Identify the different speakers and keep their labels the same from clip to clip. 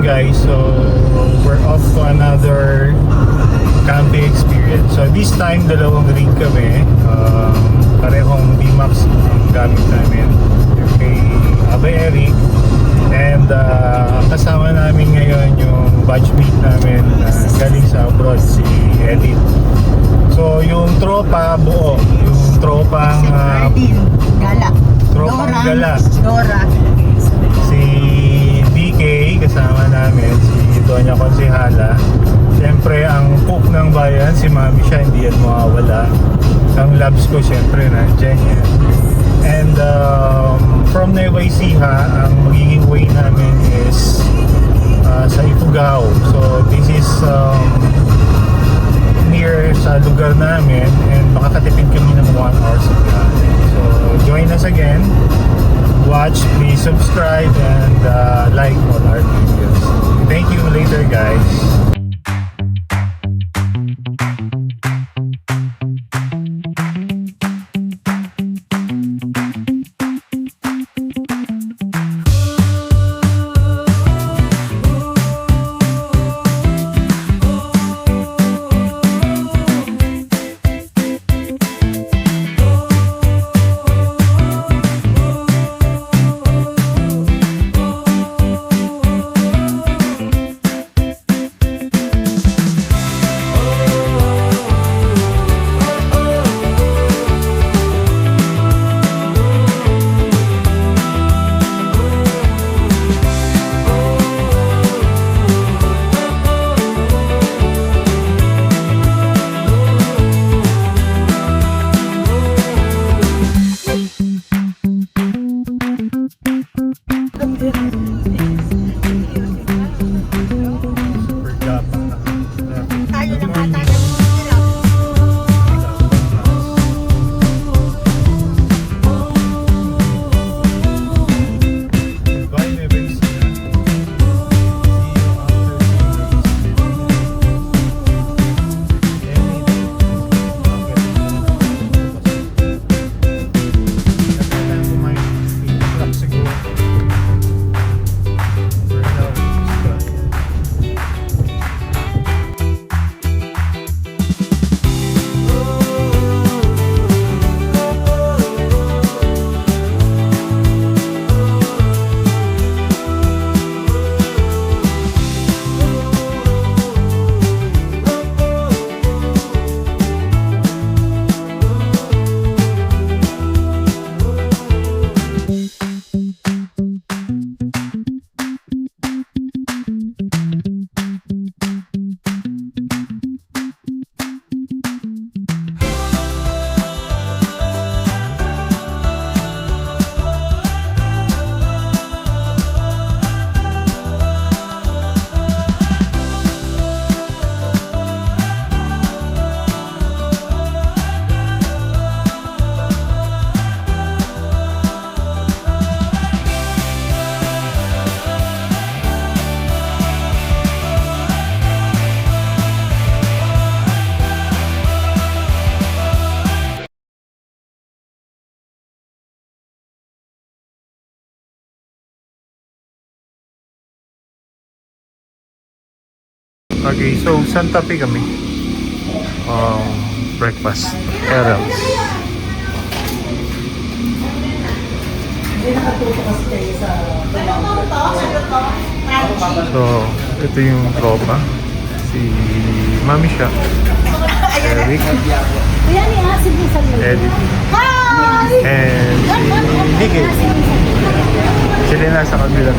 Speaker 1: guys, so we're off to another camping experience. So this time, dalawang rig kami. Parehong D-Max ang gamit namin. Kay Abay Eric. And kasama namin ngayon yung batchmate namin galing sa abroad, si Edith. So yung tropa buo, yung tropang
Speaker 2: Gala.
Speaker 1: tropang Gala.
Speaker 2: Dora.
Speaker 1: Si DK kasama namin, si Doña Consihala. Siyempre ang cook ng bayan, si Mami siya, hindi yan mawawala. Ang labs ko siyempre nandiyan yan. And from Nueva Ecija, ang magiging way namin is sa Ifugao. So this is near sa lugar namin, and makakatipid kami ng 1 hour sa biyahe. So join us again, watch, please subscribe, and like all our videos. Thank you, later guys. Okay, so Santa Fe kami. Breakfast. Errors. So, ito yung tropa. Si Mami siya. Eric. Edith. And si Dike. Sila nasa kabilang.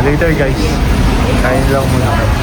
Speaker 1: Later guys. Kain lang muna kami.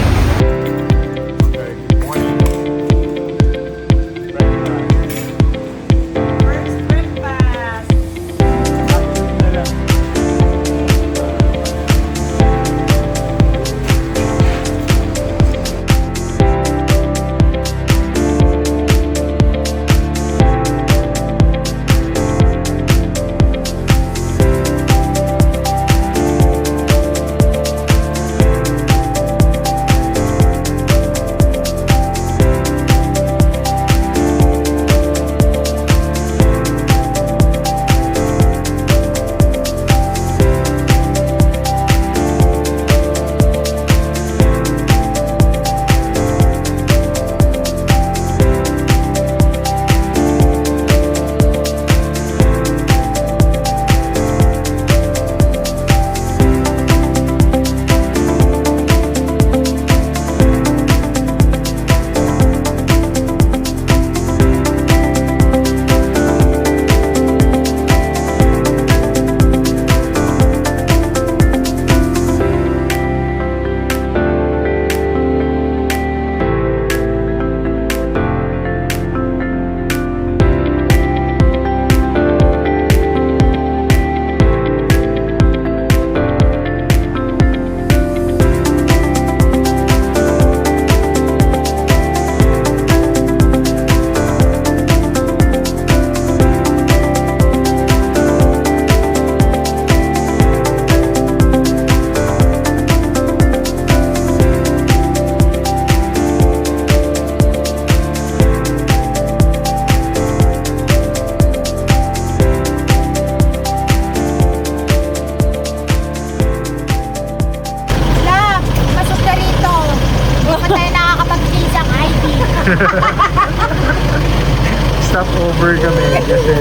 Speaker 1: over kami kasi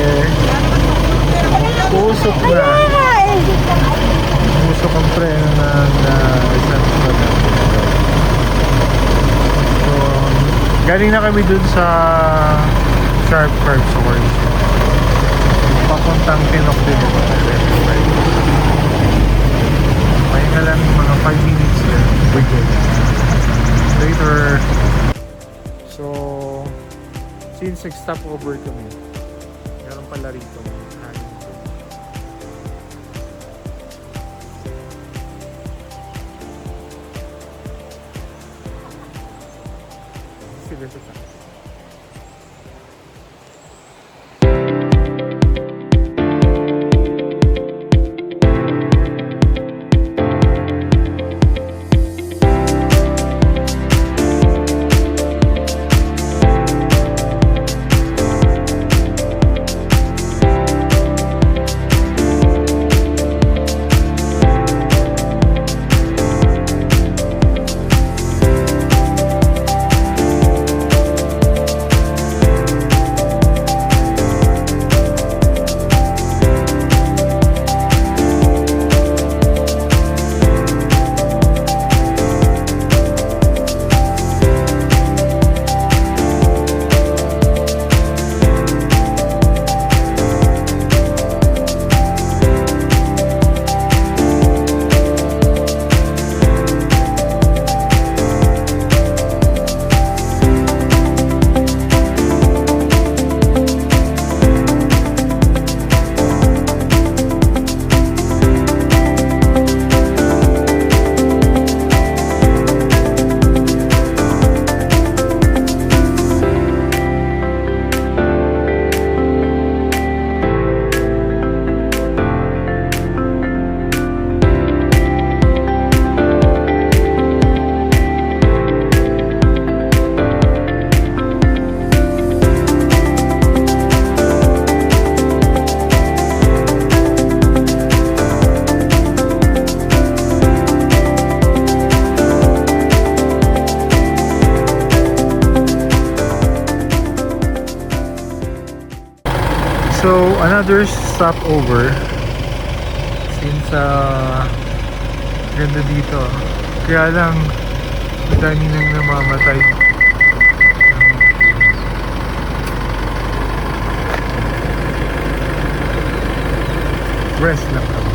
Speaker 1: usok na. Usok ang preno ng isang natin. So, galing na kami dun sa Sharp Curves Orange. Papuntang Tinok din ito. May na lang mga 5 minutes here. Later. So, since nag-stop over kami, meron pala rito. Sige, sige. So, another stopover since ganda dito. Kaya lang madami nang namamatay. Rest lang kami.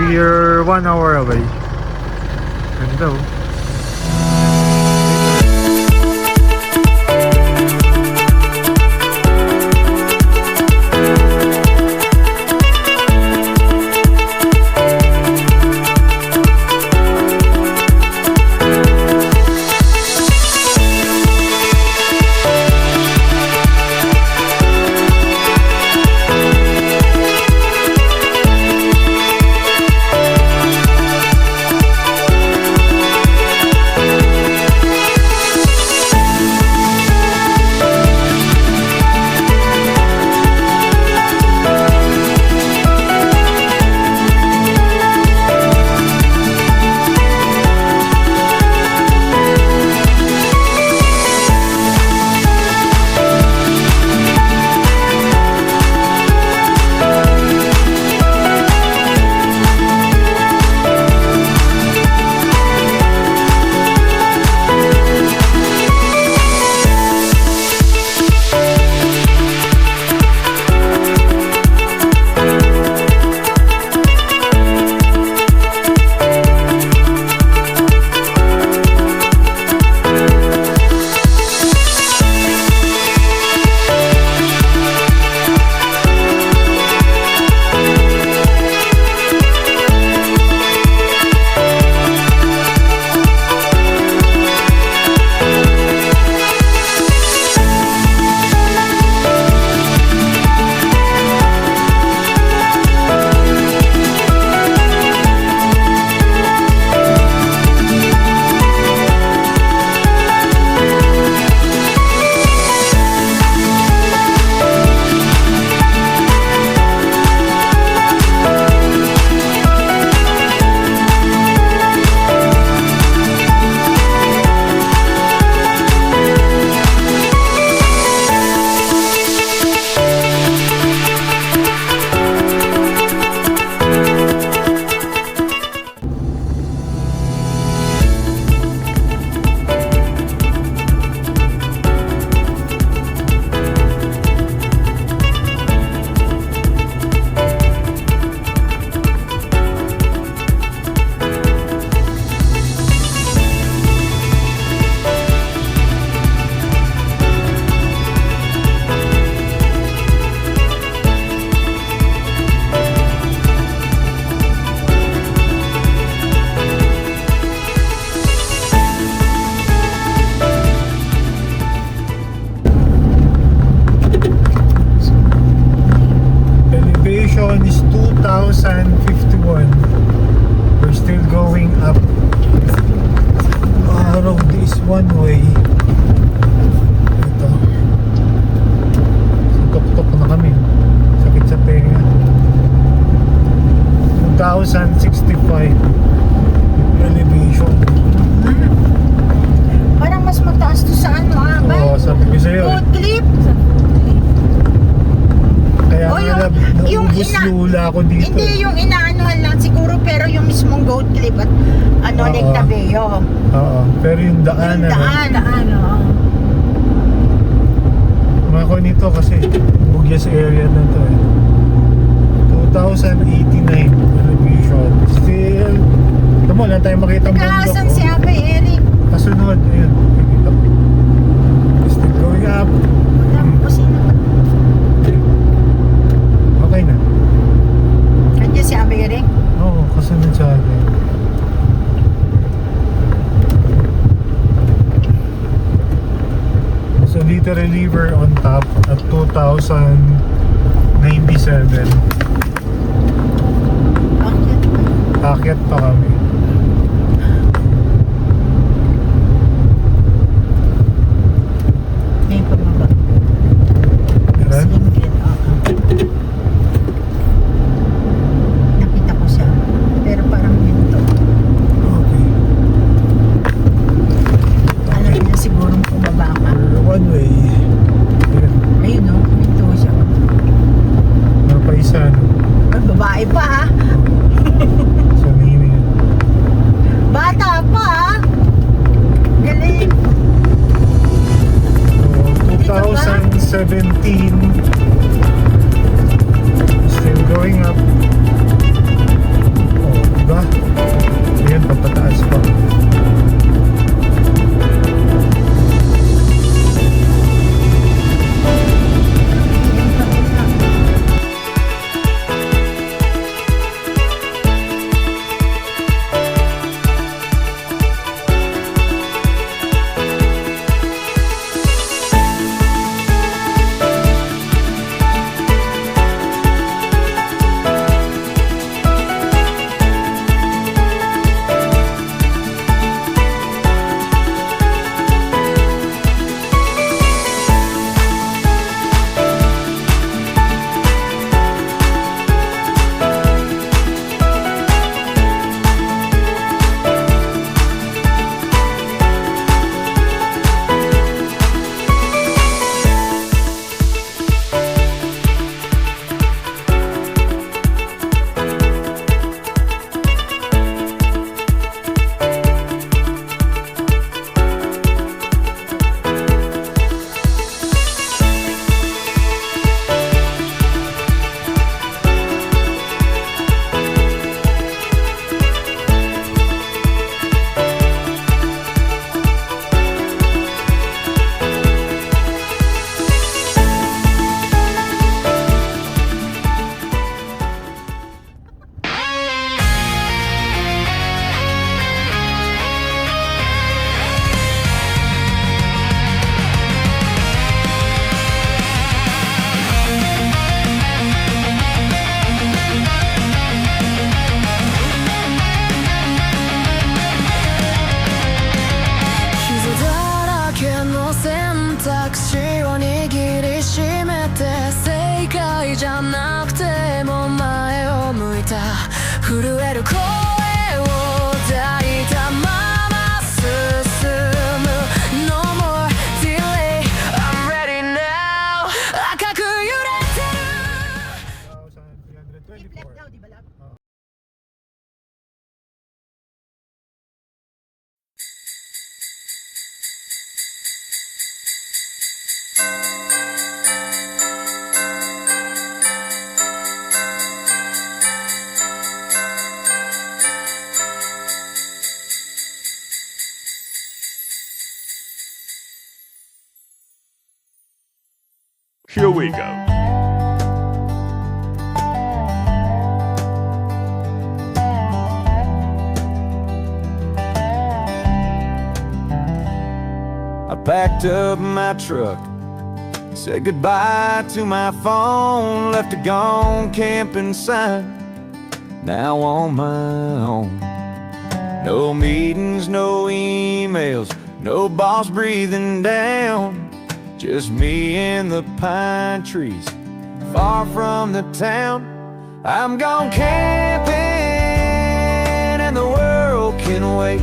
Speaker 1: We are 1 hour away. Ganda oh. lula ako dito.
Speaker 2: Hindi yung inaanuhan lang siguro, pero yung mismong Goat Cliff at
Speaker 1: Oo.
Speaker 2: Lake Tabeo.
Speaker 1: Oo, pero yung daan,
Speaker 2: Yung daan, oo.
Speaker 1: Mako nito kasi Bugyas area na to eh. 2089 elevation. Still, tamo lang tayo makita ang bundok.
Speaker 2: Kaasan si Ate Eric.
Speaker 1: Kasunod, ayun. Nakikita ko. Still going up.
Speaker 2: Wala mo sino.
Speaker 1: Okay na.
Speaker 2: Nandiyan si Ate Eric.
Speaker 1: Oo, kasunod sa akin. So, dito reliever on top at 2097.
Speaker 2: Bakit?
Speaker 1: Akyat pa kami.
Speaker 2: May pababa.
Speaker 1: Diba?
Speaker 2: Single, oo. Nakita ko siya. Pero parang minto.
Speaker 1: Okay.
Speaker 2: Alam niya sigurong bumaba ka.
Speaker 1: One way. Ayan.
Speaker 2: Ayun no, minto siya.
Speaker 1: Napaisa, no?
Speaker 2: Ay, babae pa ha.
Speaker 1: Sa nini.
Speaker 2: Bata pa ha. Galing.
Speaker 1: So, 2017. Still going up. Oh, diba? Ayan, papataas pa.
Speaker 3: Here we go.
Speaker 4: I packed up my truck, said goodbye to my phone, left a gone camping sign, now on my own. No meetings, no emails, no boss breathing down, just me and the pine trees, far from the town. I'm gone camping and the world can wait.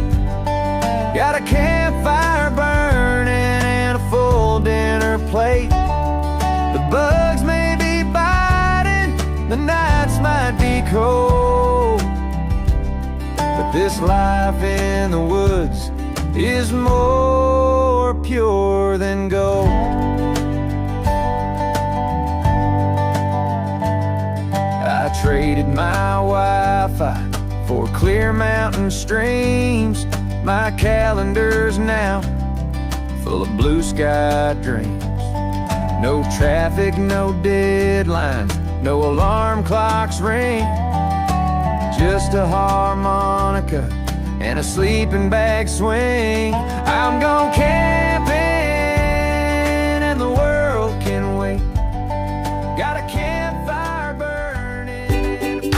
Speaker 4: Got a campfire burning and a full dinner plate. The bugs may be biting, the nights cold. But this life in the woods is more pure than gold. I traded my Wi-Fi for clear mountain streams. My calendar's now full of blue sky dreams. No traffic, no deadlines, no alarm clocks ring. Just a harmonica and a sleeping bag swing. I'm gone camping and the world can wait. Got a campfire burning.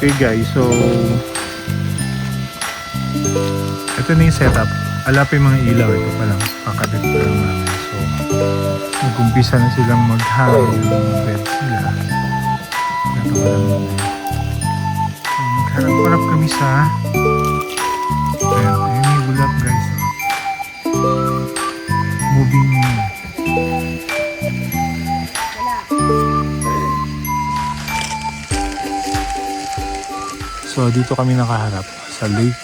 Speaker 1: Okay guys, so ito na yung setup. Ala pa yung mga ilaw. Ito pa lang, kakabit pa lang namin. So nag-umpisa na silang mag-hang yung bed nila. Ito pa lang yun. So magharap-harap kami sa ayun yung ulap guys. Moving. So dito kami nakaharap sa lake.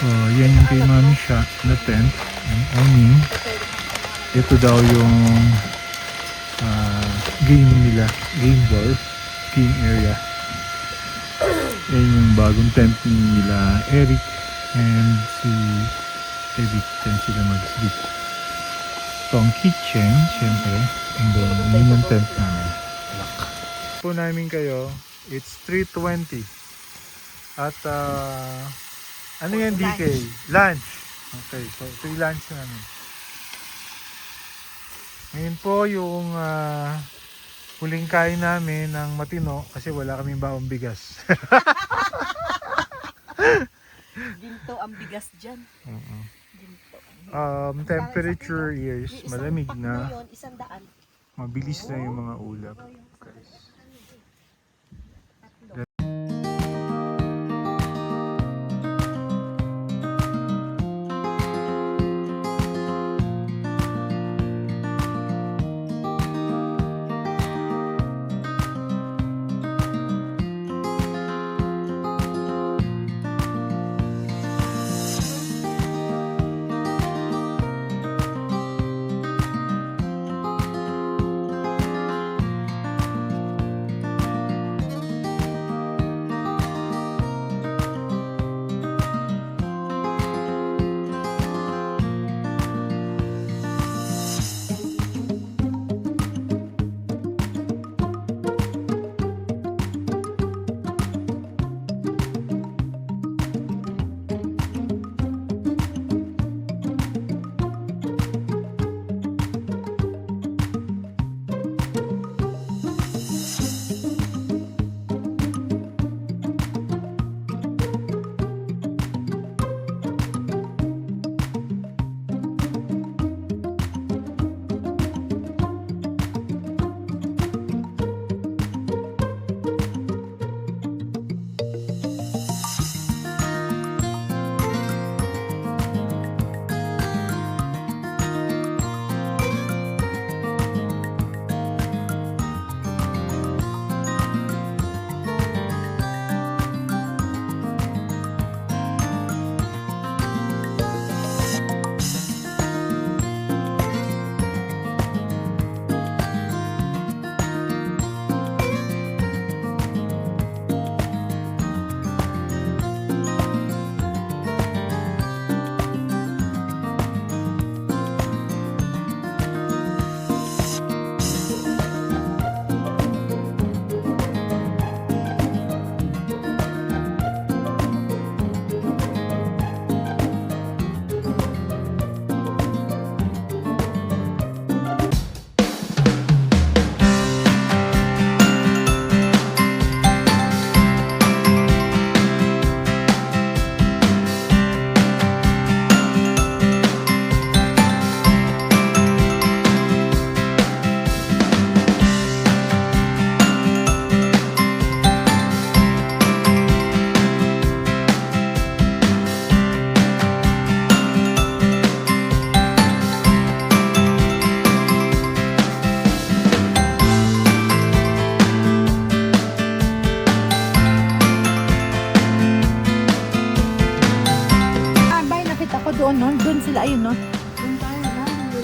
Speaker 1: So yan yung kay Mami siya na tent, yung awning. Ito daw yung game nila, game board, game area. Yan yung bagong tent nila Eric and si Eric, dyan sila mag-sleep. Ito ang kitchen, syempre. And then, yun yung tent namin. Lock. Po namin kayo, it's 3:20. At, ano yan DK? Lunch. Okay, so ito yung lunch namin. Ngayon po yung huling kain namin ng matino kasi wala kaming baong bigas.
Speaker 2: Ginto ang bigas dyan. Ginto.
Speaker 1: Temperature is malamig na.
Speaker 2: Ngayon, 100.
Speaker 1: Mabilis na yung mga ulap. Guys.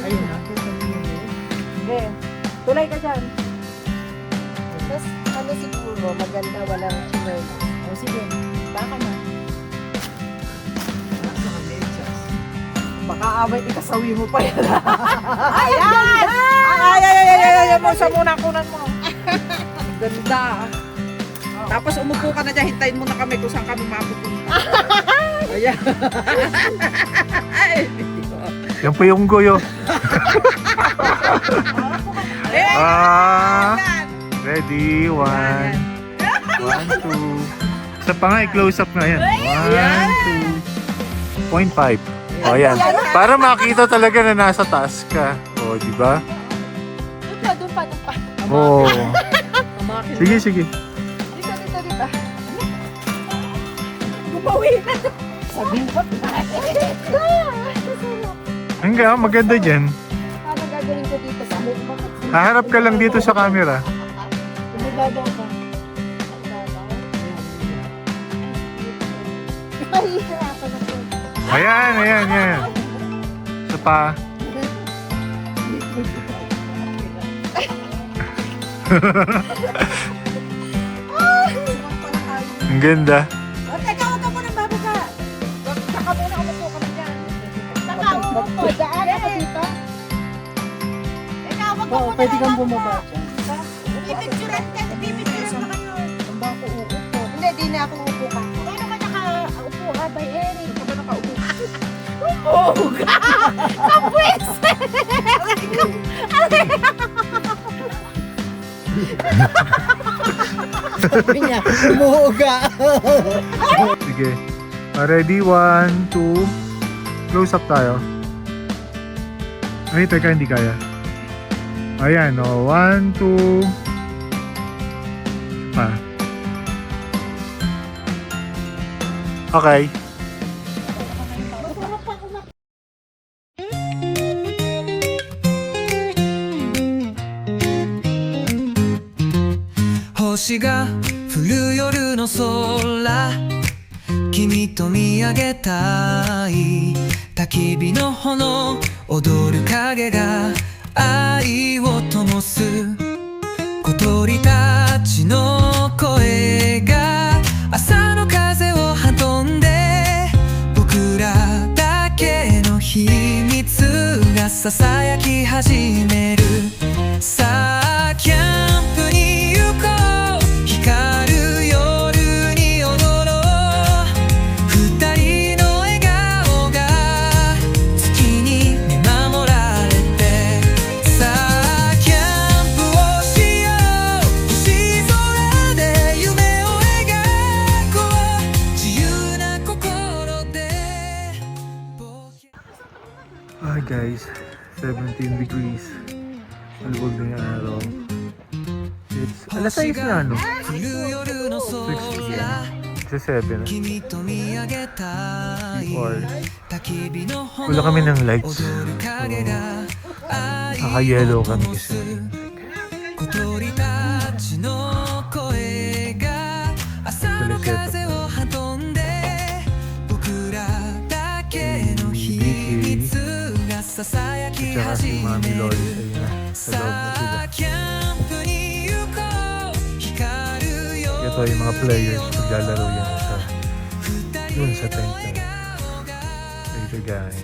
Speaker 2: Ayun na.
Speaker 3: Sige. Tulay ka dyan. Tapos, ano siguro, maganda walang chiwerla. O sige, baka na. Baka away ikasawi mo pa yan. Ayan! Ay, mo sa muna kunan mo. Ganda. Tapos umupo ka na dyan, hintayin mo na kami kung saan kami mapupunta. Ayan.
Speaker 1: Yan po yung goyo. Ready, 1, 2. Sa pa nga, i-close up nga yan. 1, 2, 0.5. O, yan. Para makita talaga na nasa taas ka. O, di ba?
Speaker 3: Doon pa.
Speaker 1: Oo. Sige, sige.
Speaker 3: Dito. Gumawi na. Sabihin ko.
Speaker 1: Hanggang, maganda dyan.
Speaker 3: Paano gagawin ko dito sa mukha?
Speaker 1: Haharap ka lang dito sa camera.
Speaker 3: Bumababaw ka. Ay, hirapan ako.
Speaker 1: Ayan. Sa pa. Ang ganda.
Speaker 3: O, teka, huwag ka muna babaga. Saka muna umupo ka na dyan. Saka umupo. Daan ako dito. Teka, huwag ka muna.
Speaker 2: Pwede kang bumaba dyan.
Speaker 3: Pipicturan ka. Pipicturan ka kayo.
Speaker 2: Ang bako uupo.
Speaker 3: Hindi, di na ako uupo ka. Paano ka nakaupo ka by Eric? Ka ba nakaupo? Umupo ka! Kapwes!
Speaker 2: Sabi niya, umuuga.
Speaker 1: Sige. Ready, 1, 2. Close up tayo. Ay, teka, hindi kaya. Ayan, o. 1, 2. Pa. Okay.
Speaker 5: 星が降る夜の空君と見上げたい焚き火の炎踊る影が愛を灯す小鳥たちの声が朝の風を運んで僕らだけの秘密がささやき始めるさあキャンプに行こう光る夜に踊ろう二人の笑顔が月に見守られてさあキャンプをしよう星空で夢を描こう自由な心で
Speaker 1: Hi guys, 17 degrees. Malubog na yung araw. It's alas 6 na ano? 6 p.m. It's 7. Before. Wala kami ng lights. So, naka-yellow kami kasi. At saka si Mami Loli ayun na, sa loob na sila. Ito yung mga players maglalaro yan sa dun sa tent na later guys.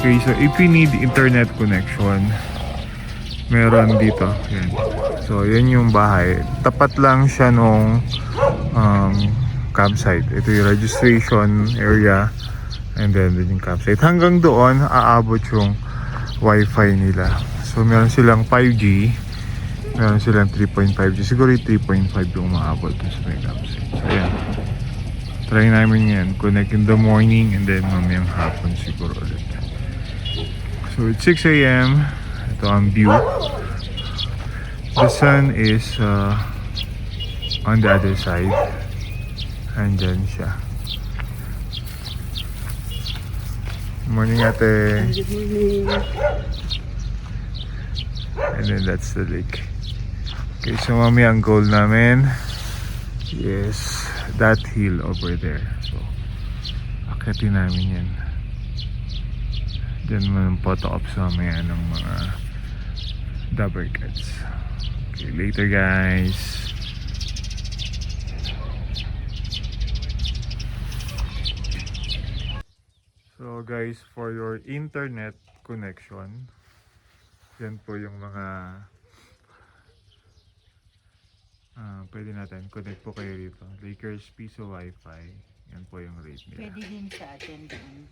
Speaker 1: Okay, so if you need internet connection, meron dito. Yan. So, yan yung bahay. Tapat lang siya nung campsite. Ito yung registration area and then yung campsite. Hanggang doon, aabot yung wifi nila. So, meron silang 5G. Meron silang 3.5G. Siguro yung 3.5 yung maabot sa may campsite. So, yan. Try namin yan. Connect in the morning and then mamayang hapon siguro ulit. So, it's 6 a.m. Ito ang view. The sun is on the other side. Andyan siya. Morning, ate.
Speaker 2: Good morning.
Speaker 1: And then that's the lake. Okay, so mami, ang goal namin is that hill over there. So, akitin namin yan. Diyan mo ng photo ops mamaya ng mga double cats. Okay, later guys. So guys, for your internet connection, yan po yung mga pwede natin connect po kayo dito. Lakers Piso Wi-Fi, yan po yung rate nila.
Speaker 2: Pwede din sa atin doon.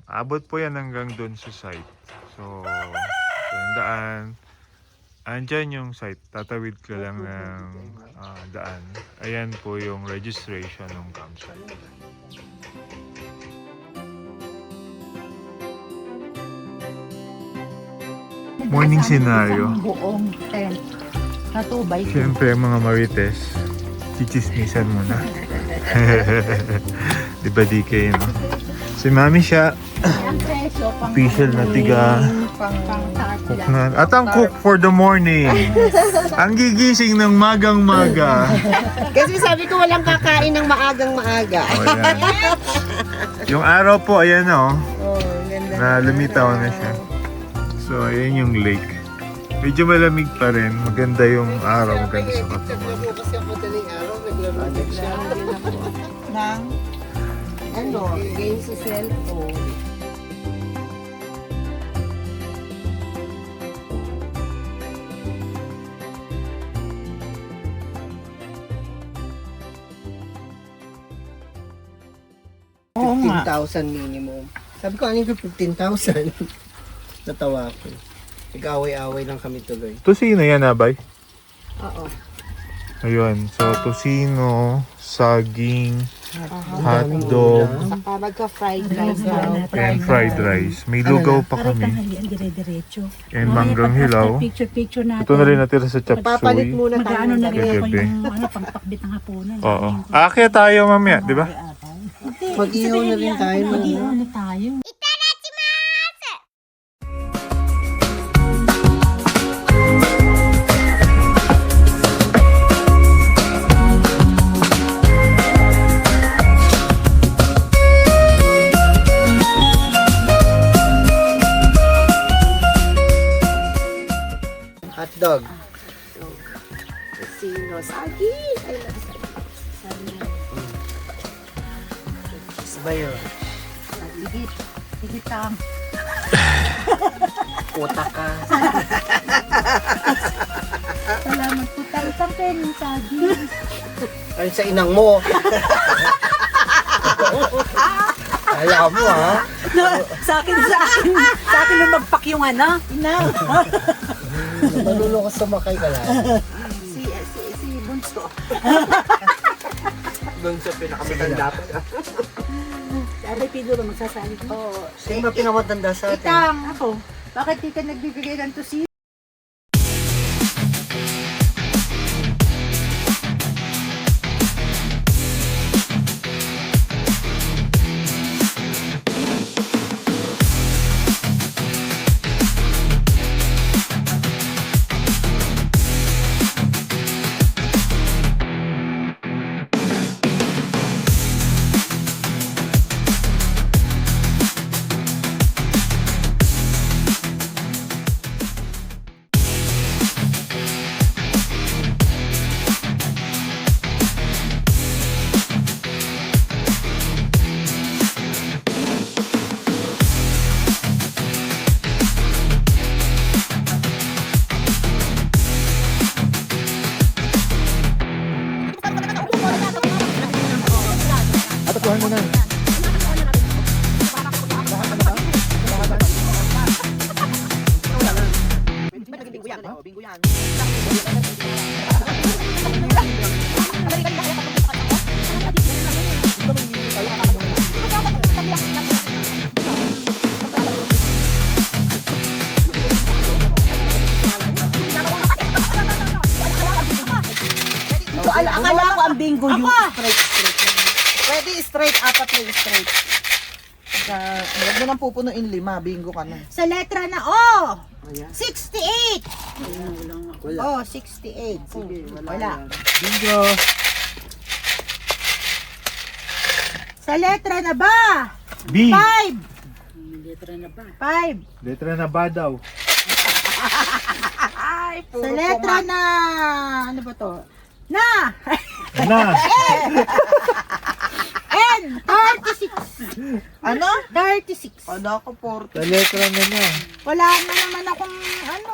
Speaker 1: Abot po yan hanggang doon sa site. So yung daan, andyan yung site. Tatawid ka lang ng daan. Ayan po yung registration ng campsite. Morning scenario.
Speaker 2: Isang buong tent. Natubay.
Speaker 1: Siyempre mga marites, chichismisan muna. Di ba di kayo, no? Si Mami siya, official na tiga cook na. At ang cook for the morning. Ang gigising ng magang-maga.
Speaker 6: Kasi sabi ko walang kakain ng maagang-maaga.
Speaker 1: O, ayan. Yung araw po, ayan o.
Speaker 6: Oh, ganda.
Speaker 1: Na lumitaw na siya. So, ayan yung lake. Medyo malamig pa rin. Maganda yung araw. Maganda sa katawan.
Speaker 6: Kasi ako daling araw, naglaro siya.
Speaker 2: Ng
Speaker 6: Ano, game sa cellphone.
Speaker 2: Oo nga.
Speaker 6: 15,000 minimum. Sabi ko, ano yung 15,000? Natawa ako. Nag-away-away lang kami tuloy.
Speaker 1: Tosino yan, abay.
Speaker 6: Oo.
Speaker 1: Ayun. So, tosino, saging, hotdog,
Speaker 6: Saka magka-fried rice daw.
Speaker 1: and fried rice. May lugaw pa kami.
Speaker 7: Tanghalian dire-diretso.
Speaker 1: And manggang hilaw.
Speaker 7: Picture natin.
Speaker 1: Ito na rin natira sa
Speaker 6: Papalit
Speaker 1: chapsuy.
Speaker 6: muna tayo.
Speaker 7: Mag-ano na rin ako
Speaker 1: Gabi.
Speaker 7: yung pangpakbit ng hapunan.
Speaker 1: Oo. Aakyat tayo mamaya, di ba?
Speaker 6: Mag-ihaw na rin tayo.
Speaker 7: Mag-ihaw na tayo.
Speaker 6: Hotdog. Sino? Sagi! I love sagi. Isbayo.
Speaker 2: higit. Higit ang.
Speaker 6: Kuta ka.
Speaker 2: Salamat po. Talitang kayo ng sagi.
Speaker 6: Ay, sa inang mo. Alam mo, ha?
Speaker 7: Sa akin nung magpak yung ano.
Speaker 6: Maluloko sumakay ka lang.
Speaker 2: Si Bunso.
Speaker 6: Doon sa pinakamatanda pa.
Speaker 7: Sabi, Pido ba magsasali ko?
Speaker 2: Oo.
Speaker 6: Sino ba pinakamatanda sa atin?
Speaker 2: Itang ako. Bakit di ka nagbibigay ng tusi?
Speaker 7: Akala ko ang bingo yung straight.
Speaker 3: Pwede straight, apat na straight. Huwag mo nang pupunuin 5, bingo ka na.
Speaker 2: Sa letra na O. 68. Oh, 68. Wala.
Speaker 6: Bingo.
Speaker 2: Sa letra na ba?
Speaker 1: B.
Speaker 2: 5. 5.
Speaker 1: Letra na ba daw?
Speaker 3: Ay,
Speaker 2: Sa letra na, ano ba to? Na!
Speaker 1: Na!
Speaker 2: N! 36.
Speaker 3: Ano?
Speaker 2: 36.
Speaker 3: Ano ako, 40.
Speaker 1: Sa letra na.
Speaker 2: Wala na naman akong ano.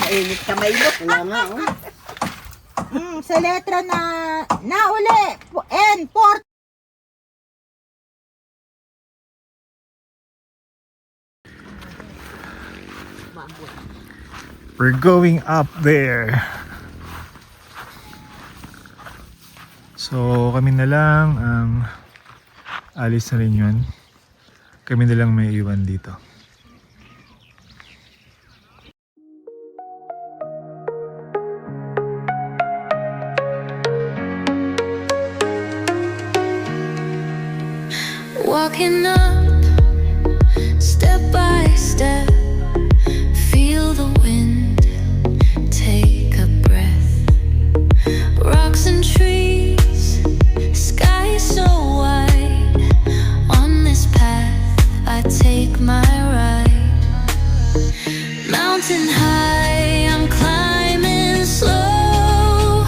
Speaker 3: Mainit ka, mailot.
Speaker 6: Wala nga, oh.
Speaker 2: Sa letra na uli. N. 40.
Speaker 1: We're going up there. So kami na lang ang alis na rin yun. Kami na lang may iwan dito.
Speaker 8: Walking up, step by step, feel the wind, take a breath. Rocks and trees, sky so wide. On this path, I take my ride. Mountain high, I'm climbing slow.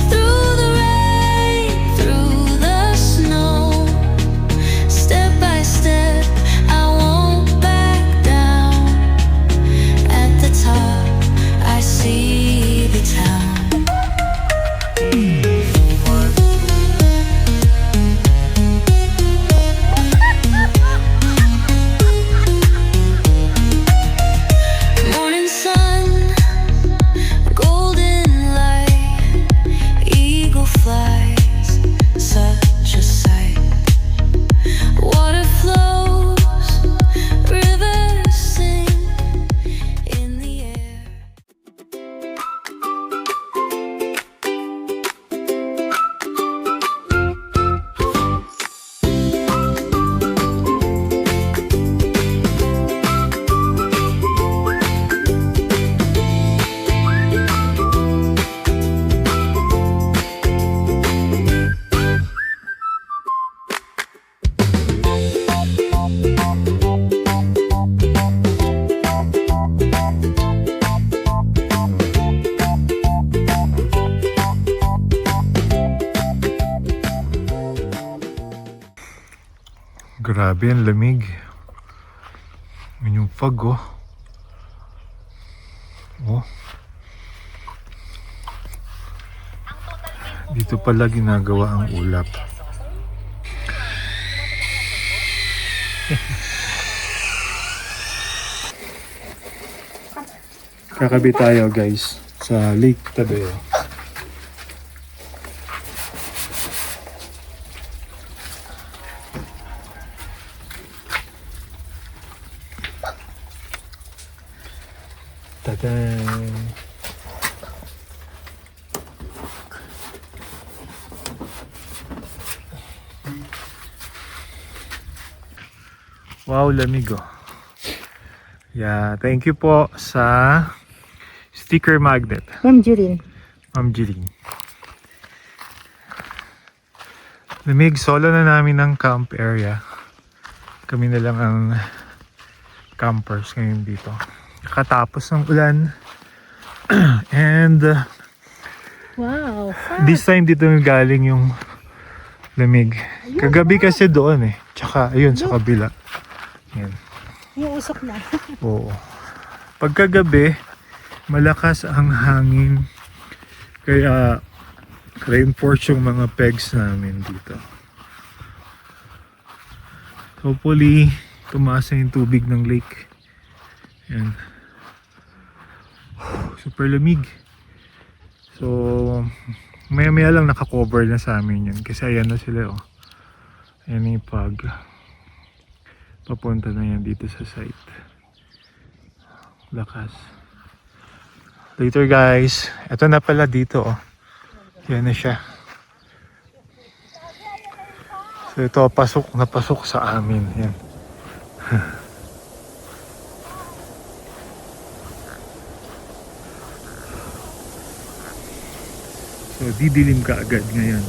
Speaker 8: Through the rain, through the snow. Step by step, I won't back down. At the top, I see the town. Morning sun, golden light, eagle flies, such a sight. Water flows, rivers sing in the air.
Speaker 1: Grabe ang lamig. Yun yung fog, oh. Oh. Dito pala ginagawa ang ulap. Kakabi tayo, guys, sa Lake Tadeo. Tadan! Wow, lamig, oh. Yeah, thank you po sa sticker magnet,
Speaker 2: Ma'am Jurin.
Speaker 1: Ma'am Jeline. Lamig, solo na namin ang camp area. Kami na lang ang campers ngayon dito. Katapos ng ulan. And
Speaker 2: Wow.
Speaker 1: this time dito galing yung lamig. Kagabi kasi doon eh. Tsaka ayun sa kabila. Yan.
Speaker 2: Yung usok na.
Speaker 1: Oo. Pagkagabi, malakas ang hangin. Kaya reinforce yung mga pegs namin dito. Hopefully, tumaas na yung tubig ng lake. Ayan. Super lamig. So, maya-maya lang nakakover na sa amin yun. Kasi ayan na sila, oh. Ayan yung papunta na yan dito sa site. Lakas. Later guys. Ito na pala dito, oh. Yan na siya. So ito, napasok sa amin. Yan. So didilim ka agad ngayon.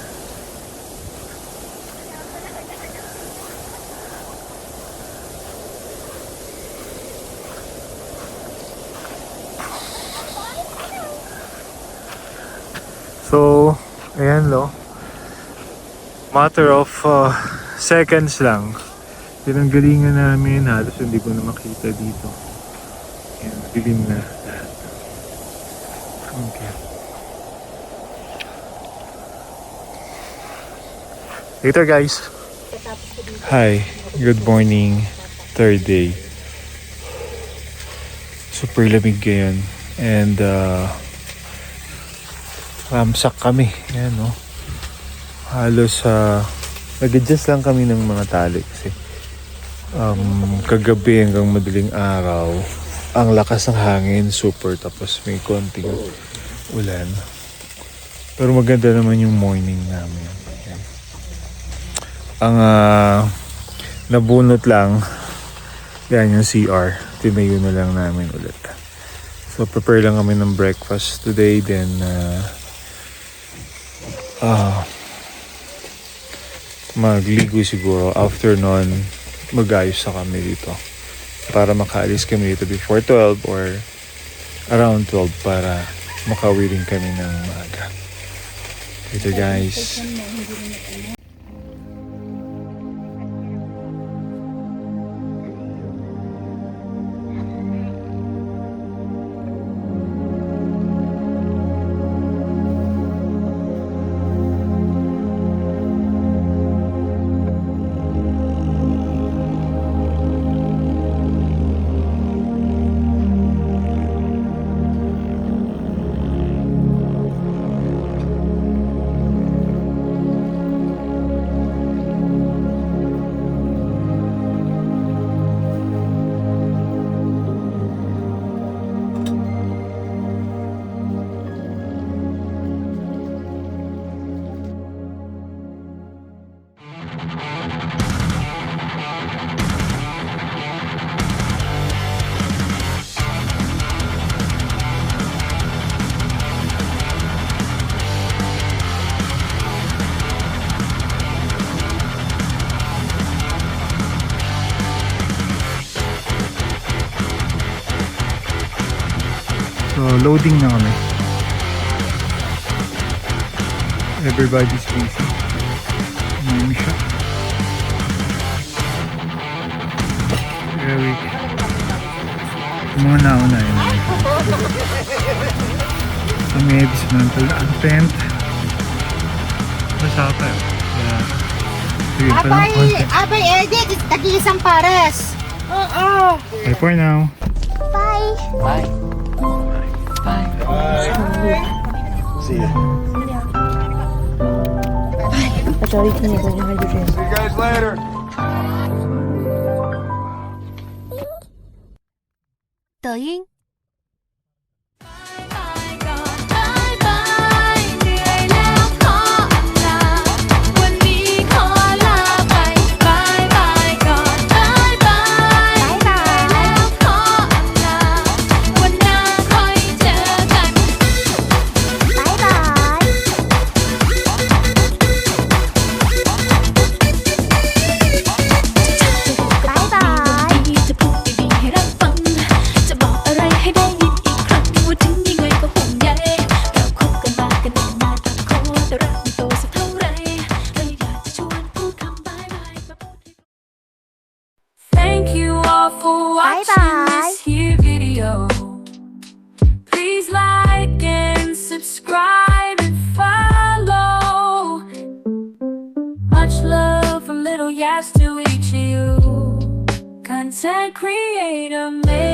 Speaker 1: So, ayan lo. Matter of seconds lang. Pinanggalingan namin, halos hindi ko na makita dito. Ayan, dilim na lahat. Okay. Later guys. Hi, good morning. Third day. Super lamig ngayon. And ramsak kami. Ayan, no? Halos nag-adjust lang kami ng mga tali kasi kagabi hanggang madaling araw ang lakas ng hangin, super, tapos may konting ulan. Pero maganda naman yung morning namin. Ayan. Ang nabunot lang yan yung CR. Tinayo na lang namin ulit. So prepare lang kami ng breakfast today, then magligo siguro. After nun, mag-ayos na kami dito para makaalis kami dito before 12 or around 12 para makauwi rin kami ng maaga. Ito guys. So, loading na kami. Everybody's busy. Mami siya. Eric. Mga nauna yun. Kami, dismantle na ang tent. Basta pa yun. Sige, palang content.
Speaker 2: Abay, Edit, tagi-isang pares. Oo.
Speaker 1: Bye for now. See ya. See you guys later.
Speaker 8: 抖音
Speaker 9: Thank you all for watching this here video. Please like and subscribe and follow. Much love from Little Yas to each of you. content creator, make